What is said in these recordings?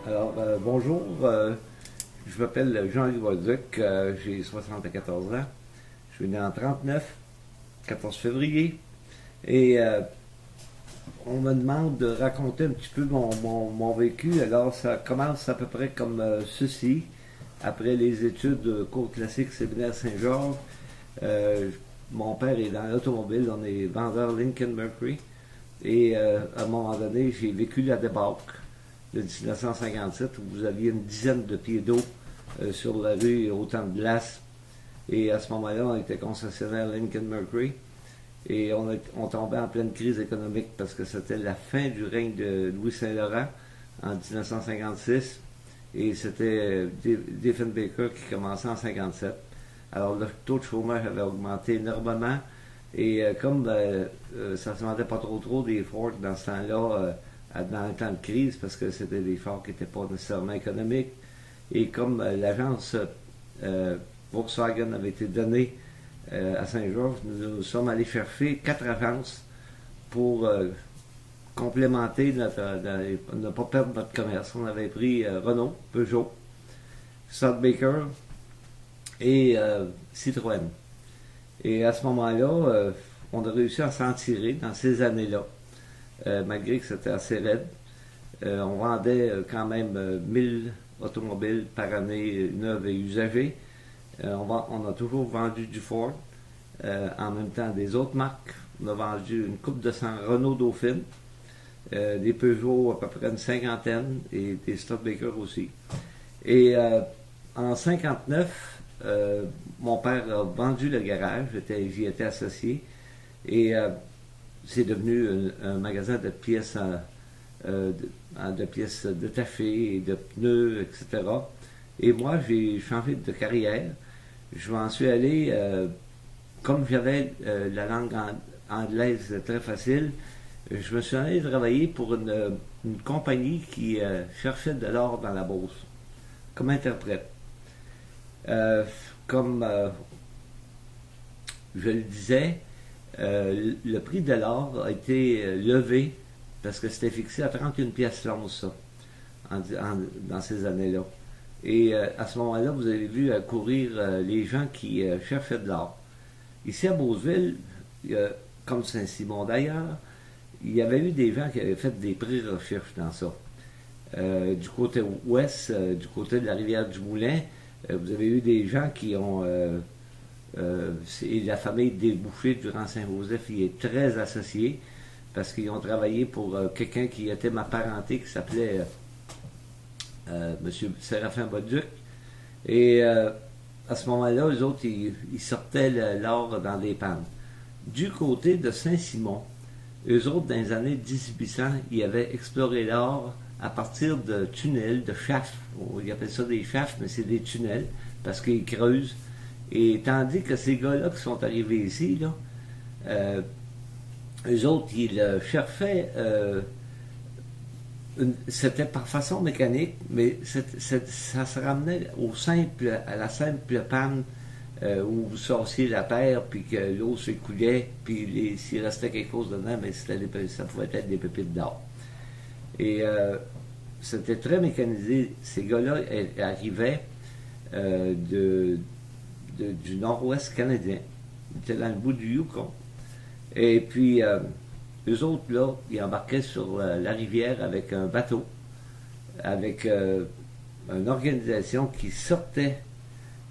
Bonjour, je m'appelle Jean-Louis Bolduc, j'ai 74 ans, je suis né en 39, 14 février, et on me demande de raconter un petit peu mon vécu. Alors ça commence à peu près comme ceci. Après les études de cours classiques séminaire Saint-Georges, euh, mon père est dans l'automobile, on est vendeur Lincoln Mercury, et à un moment donné, j'ai vécu la débâcle de 1957 où vous aviez une dizaine de pieds d'eau sur la rue et autant de glace. Et à ce moment-là, on était concessionnaire Lincoln Mercury et on tombait en pleine crise économique parce que c'était la fin du règne de Louis Saint-Laurent en 1956 et c'était Diefenbaker qui commençait en 57. Alors le taux de chômage avait augmenté énormément et ça ne se vendait pas trop des Ford dans ce temps-là, dans le temps de crise, parce que c'était des Fords qui n'étaient pas nécessairement économiques, et comme l'agence Volkswagen avait été donnée à Saint-Georges, nous sommes allés chercher 4 agences pour complémenter ne pas perdre notre commerce. On avait pris Renault, Peugeot, Studebaker et Citroën. Et à ce moment-là, on a réussi à s'en tirer dans ces années-là, malgré que c'était assez raide. On vendait quand même 1000 automobiles par année neuves et usagées. On a toujours vendu du Ford, en même temps des autres marques. On a vendu une coupe de 100 Renault Dauphine, des Peugeot à peu près une cinquantaine et des Studebaker aussi. Et en 59, mon père a vendu le garage, j'y étais associé, et c'est devenu un magasin de pièces, de pièces détachées, de pneus, etc. Et moi, j'ai changé de carrière. Je m'en suis allé, comme j'avais la langue anglaise très facile, je me suis allé travailler pour une compagnie qui cherchait de l'or dans la bourse, comme interprète. Comme je le disais, le prix de l'or a été levé parce que c'était fixé à 31 pièces l'once, ça, dans ces années-là. Et à ce moment-là, vous avez vu courir les gens qui cherchaient de l'or. Ici à Beauceville, comme Saint-Simon d'ailleurs, il y avait eu des gens qui avaient fait des pré-recherches dans ça. Du côté ouest, du côté de la rivière du Moulin, vous avez eu des gens qui ont... la famille des Bouchers durant Saint-Joseph y est très associée parce qu'ils ont travaillé pour quelqu'un qui était ma parenté qui s'appelait M. Séraphin Bolduc. Et à ce moment-là, eux autres, ils sortaient l'or dans des pannes. Du côté de Saint-Simon, eux autres, dans les années 1800, ils avaient exploré l'or à partir de tunnels, de shafts. Ils appellent ça des shafts, mais c'est des tunnels parce qu'ils creusent. Et tandis que ces gars-là qui sont arrivés ici, là, eux autres, ils cherchaient, c'était par façon mécanique, mais ça se ramenait à la simple panne où vous sorciez la paire, puis que l'eau s'écoulait, puis s'il restait quelque chose dedans, mais ça pouvait être des pépites d'or. Et c'était très mécanisé. Ces gars-là arrivaient du nord-ouest canadien. Ils étaient dans le bout du Yukon. Et puis, eux autres, là, ils embarquaient sur la rivière avec un bateau, avec une organisation qui sortait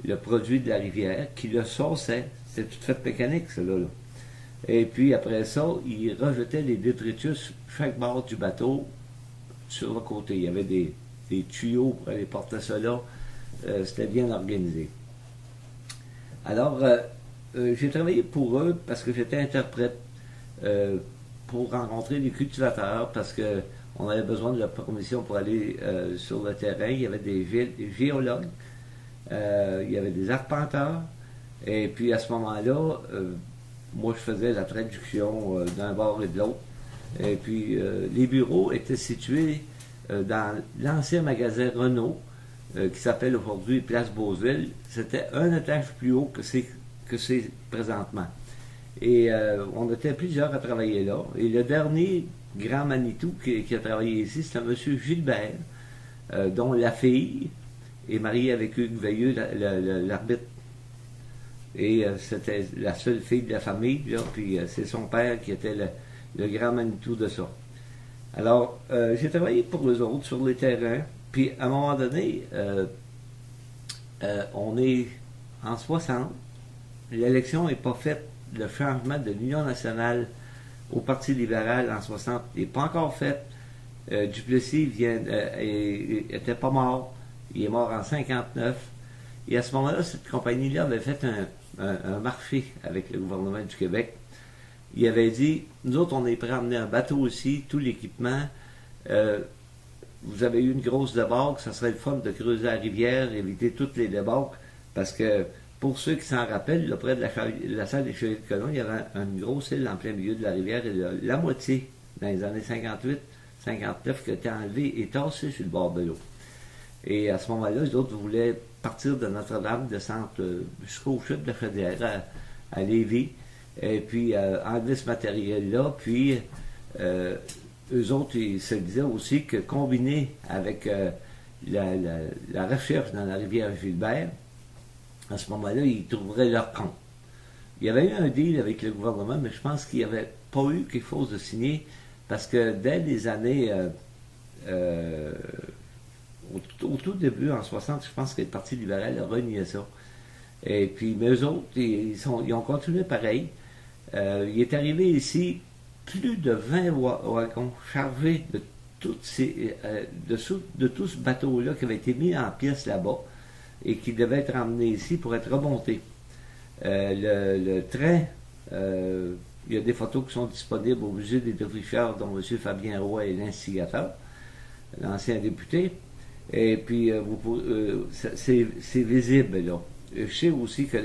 le produit de la rivière, qui le sauçait. C'était tout fait mécanique, cela, là. Et puis, après ça, ils rejetaient les détritus chaque bord du bateau sur le côté. Il y avait des tuyaux pour aller porter cela. C'était bien organisé. Alors, j'ai travaillé pour eux parce que j'étais interprète pour rencontrer les cultivateurs parce que on avait besoin de leur permission pour aller sur le terrain. Il y avait des géologues, il y avait des arpenteurs, et puis à ce moment-là, moi je faisais la traduction d'un bord et de l'autre. Et puis les bureaux étaient situés dans l'ancien magasin Renault, qui s'appelle aujourd'hui Place Beauceville. C'était un étage plus haut que c'est présentement. Et on était plusieurs à travailler là. Et le dernier grand Manitou qui a travaillé ici, c'était M. Gilbert, dont la fille est mariée avec Hugues Veilleux, l'arbitre. Et c'était la seule fille de la famille, là, puis c'est son père qui était le grand Manitou de ça. Alors, j'ai travaillé pour eux autres sur les terrains, puis à un moment donné, on est en 60, l'élection n'est pas faite, le changement de l'Union nationale au Parti libéral en 60 n'est pas encore fait. Duplessis était pas mort, il est mort en 59, et à ce moment-là, cette compagnie-là avait fait un marché avec le gouvernement du Québec. Il avait dit, nous autres, on est prêts à amener un bateau aussi, tout l'équipement. Vous avez eu une grosse débarque, ça serait le fun de creuser la rivière, éviter toutes les débarques, parce que pour ceux qui s'en rappellent, là, près de la salle des Chevaliers de Colomb, il y avait une grosse île en plein milieu de la rivière, et la moitié, dans les années 58, 59, qui a été enlevée et tassée sur le bord de l'eau. Et à ce moment-là, les autres voulaient partir de Notre-Dame, descendre jusqu'aux chutes de la Chaudière à Lévis, et puis enlever ce matériel-là, puis eux autres, ils se disaient aussi que combiné avec la recherche dans la rivière Gilbert, à ce moment-là, ils trouveraient leur compte. Il y avait eu un deal avec le gouvernement, mais je pense qu'il n'y avait pas eu quelque chose de signé, parce que dès les années, au tout début, en 60, je pense que le Parti libéral a renié ça. Et puis, mais eux autres, ils ont continué pareil. Il est arrivé ici plus de 20 wagons chargés de tout ce bateau-là qui avait été mis en pièces là-bas et qui devait être emmené ici pour être remonté. Le train, il y a des photos qui sont disponibles au musée des Défricheurs, dont M. Fabien Roy est l'instigateur, l'ancien député. Et puis, c'est visible, là. Je sais aussi que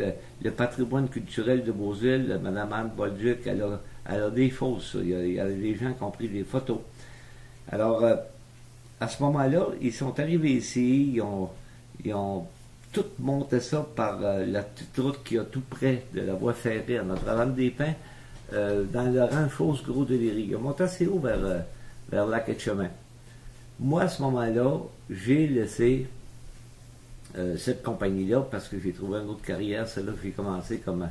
le patrimoine culturel de Beauzile, Mme Anne Bolduc, elle a des fausses. Il y a des gens qui ont pris des photos. Alors, à ce moment-là, ils sont arrivés ici, ils ont tout monté ça par la petite route qui a tout près de la voie ferrée à Notre-Dame-des-Pins, dans le rang Fausse-Gros-de-Léry. Ils ont monté assez haut vers Lac-Etchemin. Moi, à ce moment-là, j'ai laissé cette compagnie-là parce que j'ai trouvé une autre carrière. C'est là que j'ai commencé comme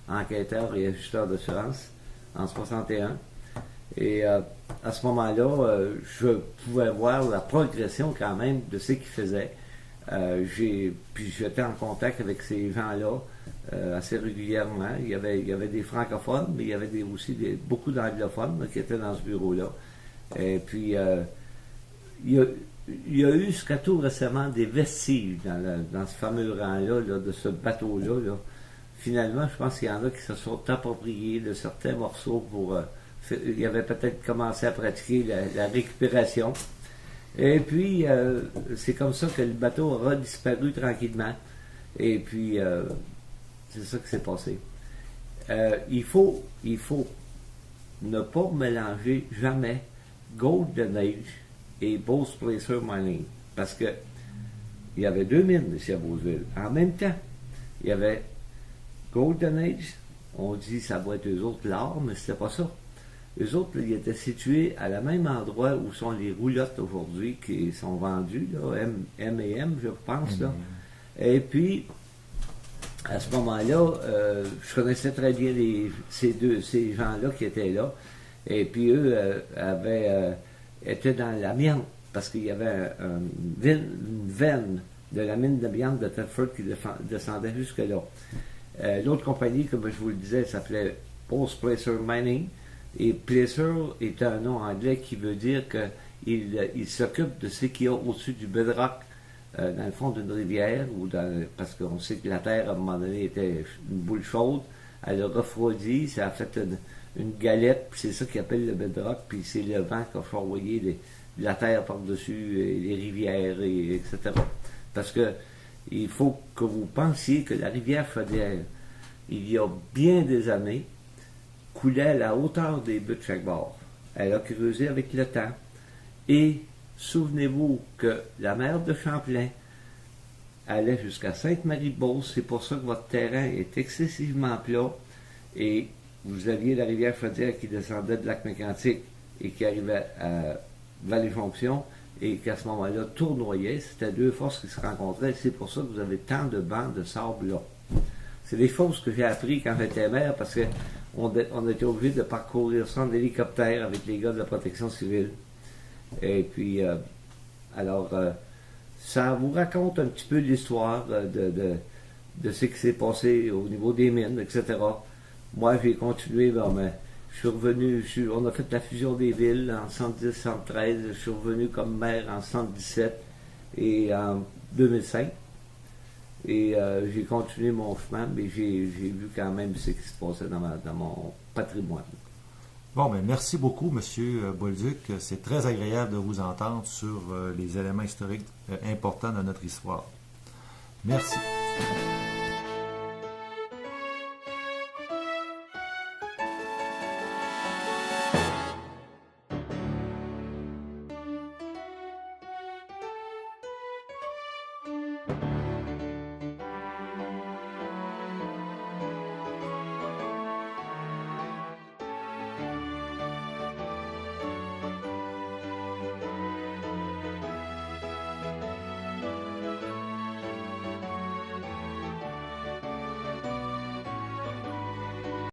enquêteur et ajusteur d'assurance en 61. Et à ce moment-là, je pouvais voir la progression quand même de ce qu'ils faisaient. Puis j'étais en contact avec ces gens-là assez régulièrement. Il y avait des francophones, mais il y avait aussi beaucoup d'anglophones qui étaient dans ce bureau-là. Et puis, il y a eu jusqu'à tout récemment des vestiges dans ce fameux rang-là, là, de ce bateau-là. Là. Finalement, je pense qu'il y en a qui se sont appropriés de certains morceaux pour... il avait peut-être commencé à pratiquer la récupération. Et puis, c'est comme ça que le bateau aura disparu tranquillement. Et puis, c'est ça qui s'est passé. Il faut ne pas mélanger jamais Golden Age et Beauce Placer Mining. Parce que il y avait deux mines ici à Beauceville. En même temps, il y avait Golden Age, on dit ça doit être eux autres l'or, mais c'était pas ça. Eux autres, ils étaient situés à la même endroit où sont les roulottes aujourd'hui qui sont vendues, là, M&M, je pense. Là. Et puis, à ce moment-là, je connaissais très bien ces gens-là qui étaient là. Et puis, eux étaient dans l'amiante, parce qu'il y avait une veine de la mine d'amiante de Thetford qui descendait jusque-là. L'autre compagnie, comme je vous le disais, s'appelait Beauce Placer Mining. Et Placer est un nom anglais qui veut dire qu'il s'occupe de ce qu'il y a au-dessus du bedrock, dans le fond d'une rivière, parce qu'on sait que la terre, à un moment donné, était une boule chaude. Elle a refroidi, ça a fait une galette, puis c'est ça qu'ils appellent le bedrock, puis c'est le vent qui a fourvoyé la terre par-dessus, les rivières, etc. Parce que il faut que vous pensiez que la rivière Chaudière, il y a bien des années, coulait à la hauteur des buttes de chaque bord. Elle a creusé avec le temps. Et souvenez-vous que la mer de Champlain allait jusqu'à Sainte-Marie-de-Beauce. C'est pour ça que votre terrain est excessivement plat. Et vous aviez la rivière Chaudière qui descendait de Lac-Mégantic et qui arrivait à Vallée-Jonction. et qu'à ce moment-là tournoyaient. C'était deux forces qui se rencontraient. C'est pour ça que vous avez tant de bancs de sable là. C'est des choses que j'ai appris quand j'étais maire parce qu'on était obligé de parcourir ça en hélicoptère avec les gars de la protection civile. Et puis, ça vous raconte un petit peu l'histoire de ce qui s'est passé au niveau des mines, etc. Moi, j'ai continué, je suis revenu, on a fait la fusion des villes en 110-113, je suis revenu comme maire en 117 et en 2005. Et j'ai continué mon chemin, mais j'ai vu quand même ce qui se passait dans mon patrimoine. Bon, ben merci beaucoup, M. Bolduc. C'est très agréable de vous entendre sur les éléments historiques importants de notre histoire. Merci.